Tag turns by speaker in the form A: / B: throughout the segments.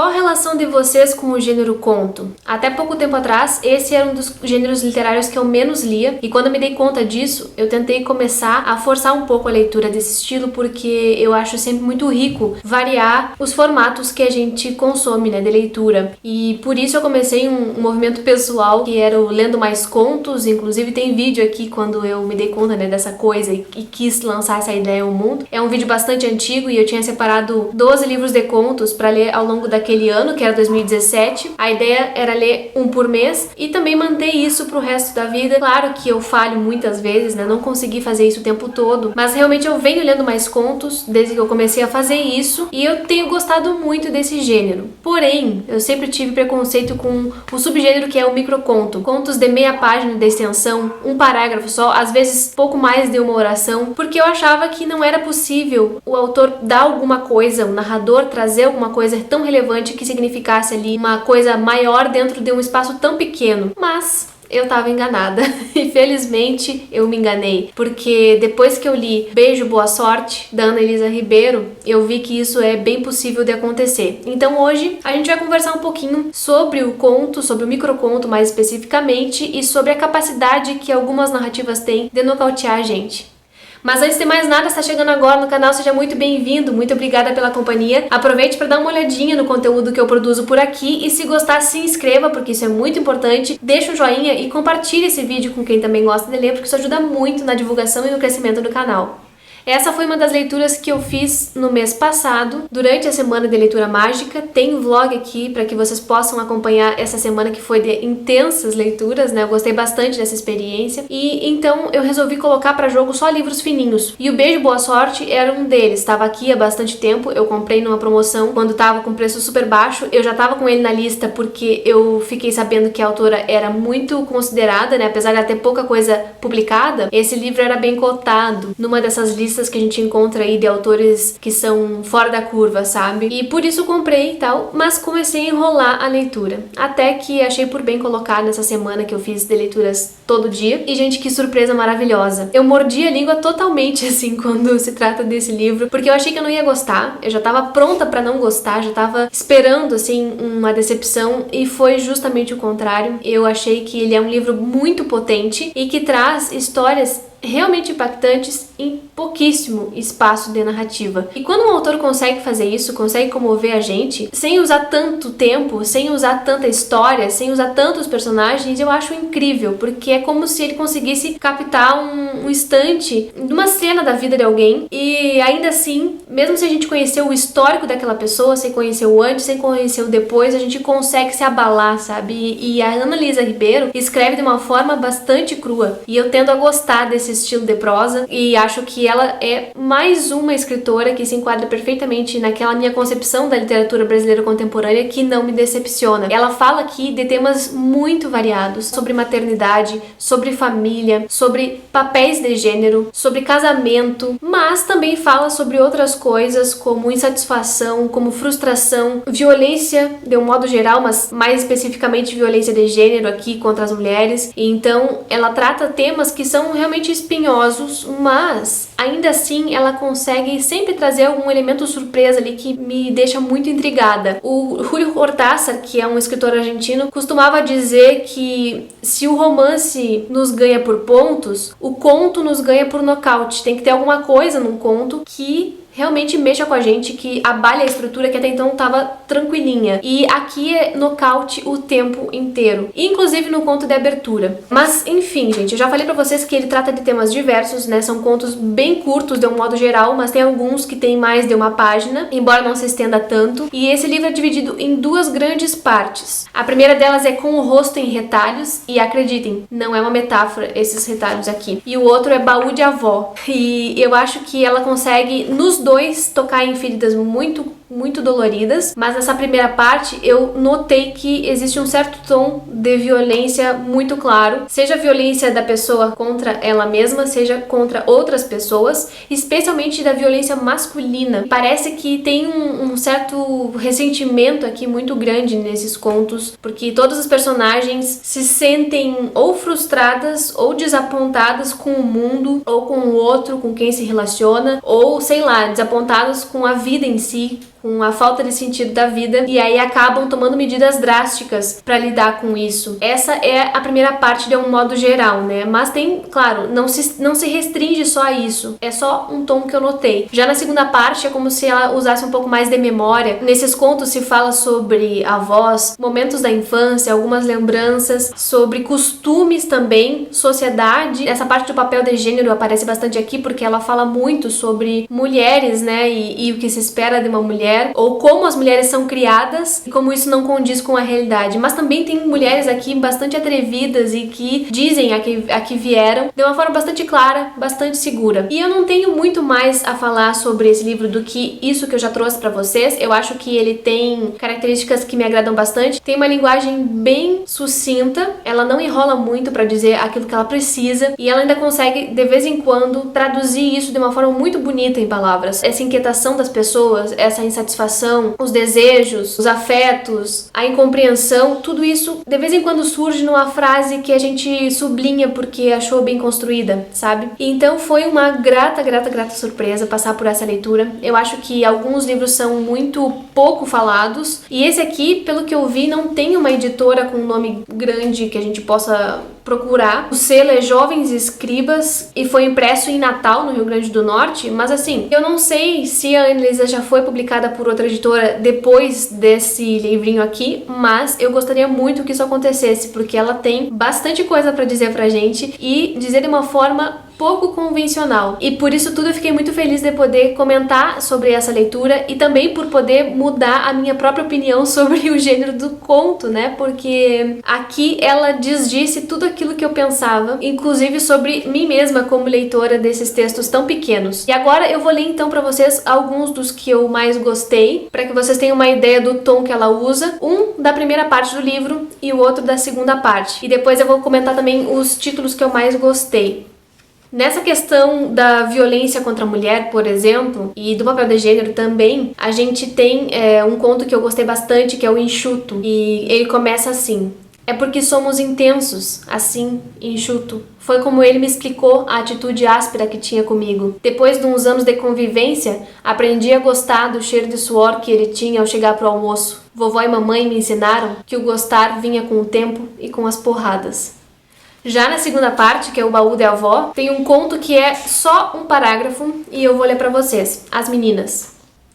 A: Qual a relação de vocês com o gênero conto? Até pouco tempo atrás, esse era um dos gêneros literários que eu menos lia, e quando eu me dei conta disso, eu tentei começar a forçar um pouco a leitura desse estilo, porque eu acho sempre muito rico variar os formatos que a gente consome, né, de leitura. E por isso eu comecei um movimento pessoal, que era o Lendo Mais Contos. Inclusive tem vídeo aqui quando eu me dei conta, né, dessa coisa e quis lançar essa ideia ao mundo. É um vídeo bastante antigo e eu tinha separado 12 livros de contos para ler ao longo daquele ano, que era 2017. A ideia era ler um por mês e também manter isso pro resto da vida. Claro que eu falho muitas vezes, né? Não consegui fazer isso o tempo todo, mas realmente eu venho lendo mais contos desde que eu comecei a fazer isso e eu tenho gostado muito desse gênero. Porém, eu sempre tive preconceito com o subgênero que é o microconto. Contos de meia página de extensão, um parágrafo só, às vezes pouco mais de uma oração, porque eu achava que não era possível o autor dar alguma coisa, o narrador trazer alguma coisa tão relevante que significasse ali uma coisa maior dentro de um espaço tão pequeno. Mas eu tava enganada. Infelizmente eu me enganei, porque depois que eu li Beijo, Boa Sorte, da Ana Elisa Ribeiro, eu vi que isso é bem possível de acontecer. Então hoje a gente vai conversar um pouquinho sobre o conto, sobre o microconto mais especificamente, e sobre a capacidade que algumas narrativas têm de nocautear a gente. Mas antes de mais nada, está chegando agora no canal, seja muito bem-vindo, muito obrigada pela companhia. Aproveite para dar uma olhadinha no conteúdo que eu produzo por aqui e se gostar, se inscreva, porque isso é muito importante. Deixa um joinha e compartilhe esse vídeo com quem também gosta de ler, porque isso ajuda muito na divulgação e no crescimento do canal. Essa foi uma das leituras que eu fiz no mês passado, durante a semana de leitura mágica. Tem um vlog aqui para que vocês possam acompanhar essa semana que foi de intensas leituras, né? Eu gostei bastante dessa experiência e então eu resolvi colocar para jogo só livros fininhos. E o Beijo, Boa Sorte era um deles. Estava aqui há bastante tempo, eu comprei numa promoção quando estava com preço super baixo. Eu já estava com ele na lista porque eu fiquei sabendo que a autora era muito considerada, né? Apesar de ela ter pouca coisa publicada, esse livro era bem cotado numa dessas listas que a gente encontra aí de autores que são fora da curva, sabe? E por isso comprei e tal, mas comecei a enrolar a leitura. Até que achei por bem colocar nessa semana que eu fiz de leituras todo dia. E, gente, que surpresa maravilhosa. Eu mordi a língua totalmente, assim, quando se trata desse livro, porque eu achei que eu não ia gostar. Eu já tava pronta pra não gostar, já tava esperando, assim, uma decepção, e foi justamente o contrário. Eu achei que ele é um livro muito potente e que traz histórias realmente impactantes em pouquíssimo espaço de narrativa. E quando um autor consegue fazer isso, consegue comover a gente, sem usar tanto tempo, sem usar tanta história, sem usar tantos personagens, eu acho incrível, porque é como se ele conseguisse captar um instante de uma cena da vida de alguém, e ainda assim, mesmo se a gente conhecer o histórico daquela pessoa, sem conhecer o antes, sem conhecer o depois, a gente consegue se abalar, sabe? E a Ana Elisa Ribeiro escreve de uma forma bastante crua, e eu tendo a gostar desse estilo de prosa, e acho que ela é mais uma escritora que se enquadra perfeitamente naquela minha concepção da literatura brasileira contemporânea, que não me decepciona. Ela fala aqui de temas muito variados, sobre maternidade, sobre família, sobre papéis de gênero, sobre casamento, mas também fala sobre outras coisas como insatisfação, como frustração, violência de um modo geral, mas mais especificamente violência de gênero aqui contra as mulheres. E então ela trata temas que são realmente espinhosos, mas ainda assim ela consegue sempre trazer algum elemento surpresa ali que me deixa muito intrigada. O Julio Cortázar, que é um escritor argentino, costumava dizer que se o romance nos ganha por pontos, o conto nos ganha por nocaute. Tem que ter alguma coisa num conto que realmente mexa com a gente, que abale a estrutura que até então estava tranquilinha. E aqui é nocaute o tempo inteiro, inclusive no conto de abertura. Mas enfim, gente, eu já falei pra vocês que ele trata de temas diversos, né? São contos bem curtos de um modo geral, mas tem alguns que tem mais de uma página, embora não se estenda tanto. E esse livro é dividido em duas grandes partes. A primeira delas é com o rosto em retalhos, e acreditem, não é uma metáfora esses retalhos aqui. E o outro é Baú de Avó. E eu acho que ela consegue nos dois tocar em feridas muito doloridas, mas nessa primeira parte eu notei que existe um certo tom de violência muito claro, seja a violência da pessoa contra ela mesma, seja contra outras pessoas, especialmente da violência masculina. Parece que tem um certo ressentimento aqui muito grande nesses contos, porque todas as personagens se sentem ou frustradas ou desapontadas com o mundo, ou com o outro, com quem se relaciona, ou sei lá, desapontadas com a vida em si, com a falta de sentido da vida, e aí acabam tomando medidas drásticas para lidar com isso. Essa é a primeira parte de um modo geral, né? Mas tem, claro, não se restringe só a isso. É só um tom que eu notei. Já na segunda parte é como se ela usasse um pouco mais de memória. Nesses contos se fala sobre avós, momentos da infância, algumas lembranças, sobre costumes também, sociedade. Essa parte do papel de gênero aparece bastante aqui porque ela fala muito sobre mulheres, né? E o que se espera de uma mulher, ou como as mulheres são criadas e como isso não condiz com a realidade. Mas também tem mulheres aqui bastante atrevidas e que dizem a que vieram de uma forma bastante clara, bastante segura. E eu não tenho muito mais a falar sobre esse livro do que isso que eu já trouxe pra vocês. Eu acho que ele tem características que me agradam bastante. Tem uma linguagem bem sucinta, ela não enrola muito pra dizer aquilo que ela precisa, e ela ainda consegue, de vez em quando, traduzir isso de uma forma muito bonita em palavras. Essa inquietação das pessoas, essa insatisfação, os desejos, os afetos, a incompreensão, tudo isso de vez em quando surge numa frase que a gente sublinha porque achou bem construída, sabe? E então foi uma grata surpresa passar por essa leitura. Eu acho que alguns livros são muito pouco falados, e esse aqui, pelo que eu vi, não tem uma editora com um nome grande que a gente possa procurar. O selo é Jovens Escribas e foi impresso em Natal, no Rio Grande do Norte, mas assim, eu não sei se a Ana-Elisa já foi publicada por outra editora depois desse livrinho aqui, mas eu gostaria muito que isso acontecesse, porque ela tem bastante coisa pra dizer pra gente e dizer de uma forma pouco convencional. E por isso tudo eu fiquei muito feliz de poder comentar sobre essa leitura e também por poder mudar a minha própria opinião sobre o gênero do conto, né? Porque aqui ela disse tudo aquilo que eu pensava, inclusive sobre mim mesma como leitora desses textos tão pequenos. E agora eu vou ler então pra vocês alguns dos que eu mais gostei, para que vocês tenham uma ideia do tom que ela usa, um da primeira parte do livro e o outro da segunda parte. E depois eu vou comentar também os títulos que eu mais gostei. Nessa questão da violência contra a mulher, por exemplo, e do papel de gênero também, a gente tem um conto que eu gostei bastante, que é o Enxuto. E ele começa assim: é porque somos intensos, assim, enxuto. Foi como ele me explicou a atitude áspera que tinha comigo. Depois de uns anos de convivência, aprendi a gostar do cheiro de suor que ele tinha ao chegar pro almoço. Vovó e mamãe me ensinaram que o gostar vinha com o tempo e com as porradas. Já na segunda parte, que é o Baú de Avó, tem um conto que é só um parágrafo e eu vou ler pra vocês. As meninas.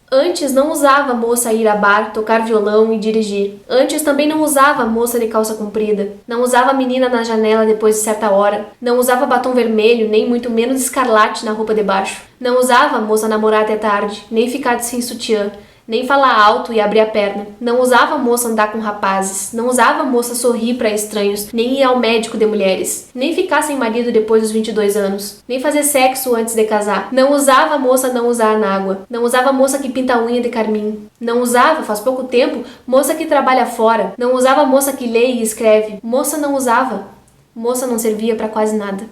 A: Antes não usava a moça ir a bar, tocar violão e dirigir. Antes também não usava a moça de calça comprida. Não usava a menina na janela depois de certa hora. Não usava batom vermelho, nem muito menos escarlate na roupa de baixo. Não usava a moça namorar até tarde, nem ficar sem sutiã. Nem falar alto e abrir a perna. Não usava a moça andar com rapazes. Não usava a moça sorrir para estranhos. Nem ir ao médico de mulheres. Nem ficar sem marido depois dos 22 anos. Nem fazer sexo antes de casar. Não usava a moça não usar anágua. Não usava a moça que pinta a unha de carmim. Não usava, faz pouco tempo, moça que trabalha fora. Não usava a moça que lê e escreve. Moça não usava. Moça não servia para quase nada.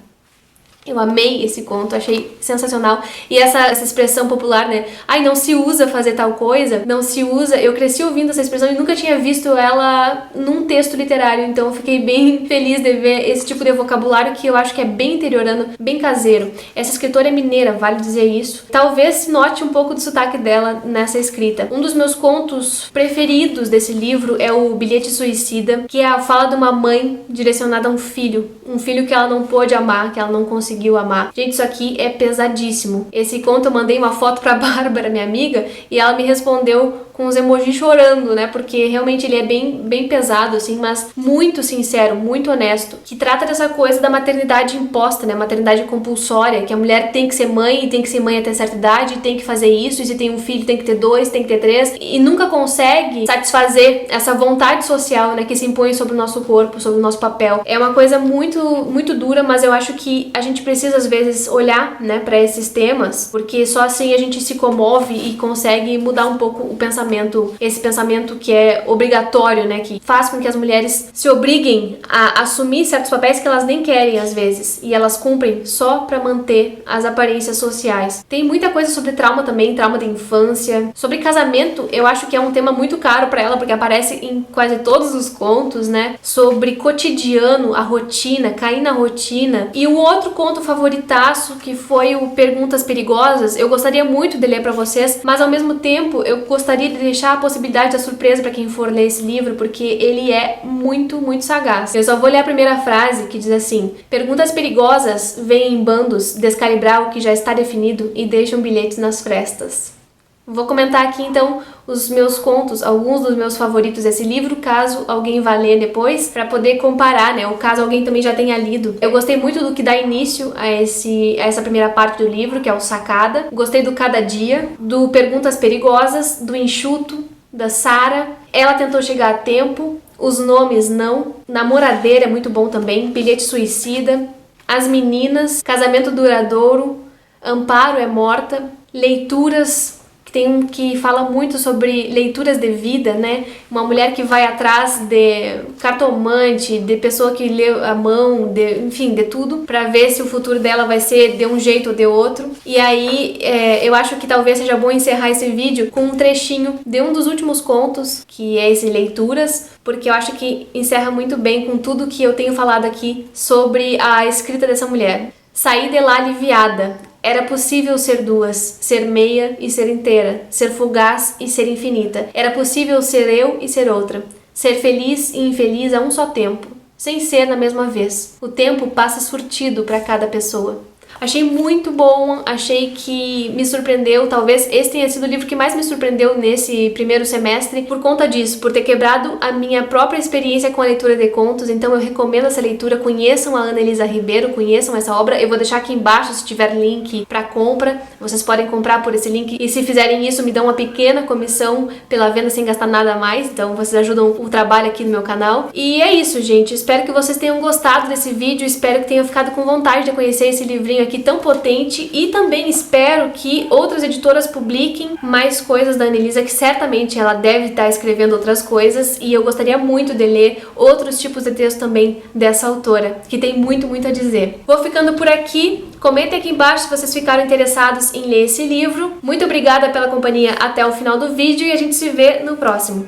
A: Eu amei esse conto, achei sensacional. E essa expressão popular, né? Ai, não se usa fazer tal coisa, não se usa. Eu cresci ouvindo essa expressão e nunca tinha visto ela num texto literário, então eu fiquei bem feliz de ver esse tipo de vocabulário que eu acho que é bem interiorano, bem caseiro. Essa escritora é mineira, vale dizer isso. Talvez se note um pouco do sotaque dela nessa escrita. Um dos meus contos preferidos desse livro é o Bilhete Suicida, que é a fala de uma mãe direcionada a um filho que ela não pôde amar, que ela não conseguiu amar. Gente, isso aqui é pesadíssimo. Esse conto eu mandei uma foto pra Bárbara, minha amiga, e ela me respondeu com os emojis chorando, né? Porque realmente ele é bem pesado, assim, mas muito sincero, muito honesto. Que trata dessa coisa da maternidade imposta, né? Maternidade compulsória, que a mulher tem que ser mãe, e tem que ser mãe até certa idade, tem que fazer isso, e se tem um filho tem que ter 2, tem que ter 3, e nunca consegue satisfazer essa vontade social, né? Que se impõe sobre o nosso corpo, sobre o nosso papel. É uma coisa muito dura, mas eu acho que a gente precisa, às vezes, olhar, né, pra esses temas, porque só assim a gente se comove e consegue mudar um pouco o pensamento esse pensamento que é obrigatório, né, que faz com que as mulheres se obriguem a assumir certos papéis que elas nem querem às vezes, e elas cumprem só pra manter as aparências sociais. Tem muita coisa sobre trauma também, trauma da infância. Sobre casamento, eu acho que é um tema muito caro pra ela, porque aparece em quase todos os contos, né? Sobre cotidiano, a rotina, cair na rotina. E o outro conto favoritaço, que foi o Perguntas Perigosas, eu gostaria muito de ler pra vocês, mas ao mesmo tempo eu gostaria de deixar a possibilidade da surpresa pra quem for ler esse livro, porque ele é muito, muito sagaz. Eu só vou ler a primeira frase, que diz assim: perguntas perigosas vêm em bandos descalibrar o que já está definido e deixam bilhetes nas frestas. Vou comentar aqui então os meus contos, alguns dos meus favoritos desse livro, caso alguém vá ler depois, para poder comparar, né? Ou caso alguém também já tenha lido. Eu gostei muito do que dá início a essa primeira parte do livro, que é o Sacada. Gostei do Cada Dia, do Perguntas Perigosas, do Enxuto, da Sara. Ela Tentou Chegar a Tempo, Os Nomes Não, Namoradeira é muito bom também, Bilhete Suicida, As Meninas, Casamento Duradouro, Amparo é Morta, Leituras. Tem um que fala muito sobre leituras de vida, né? Uma mulher que vai atrás de cartomante, de pessoa que lê a mão, enfim, de tudo, pra ver se o futuro dela vai ser de um jeito ou de outro. E aí, eu acho que talvez seja bom encerrar esse vídeo com um trechinho de um dos últimos contos, que é esse Leituras, porque eu acho que encerra muito bem com tudo que eu tenho falado aqui sobre a escrita dessa mulher. Saí de lá aliviada. Era possível ser duas, ser meia e ser inteira, ser fugaz e ser infinita. Era possível ser eu e ser outra, ser feliz e infeliz a um só tempo, sem ser na mesma vez. O tempo passa surtido para cada pessoa. Achei muito bom, achei que me surpreendeu, talvez esse tenha sido o livro que mais me surpreendeu nesse primeiro semestre por conta disso, por ter quebrado a minha própria experiência com a leitura de contos. Então eu recomendo essa leitura, conheçam a Ana Elisa Ribeiro, conheçam essa obra. Eu vou deixar aqui embaixo se tiver link para compra, vocês podem comprar por esse link, e se fizerem isso me dão uma pequena comissão pela venda sem gastar nada a mais, então vocês ajudam o trabalho aqui no meu canal. E é isso, gente, espero que vocês tenham gostado desse vídeo, espero que tenham ficado com vontade de conhecer esse livrinho aqui tão potente, e também espero que outras editoras publiquem mais coisas da Annelisa, que certamente ela deve estar escrevendo outras coisas, e eu gostaria muito de ler outros tipos de texto também dessa autora, que tem muito, muito a dizer. Vou ficando por aqui, comentem aqui embaixo se vocês ficaram interessados em ler esse livro. Muito obrigada pela companhia até o final do vídeo e a gente se vê no próximo.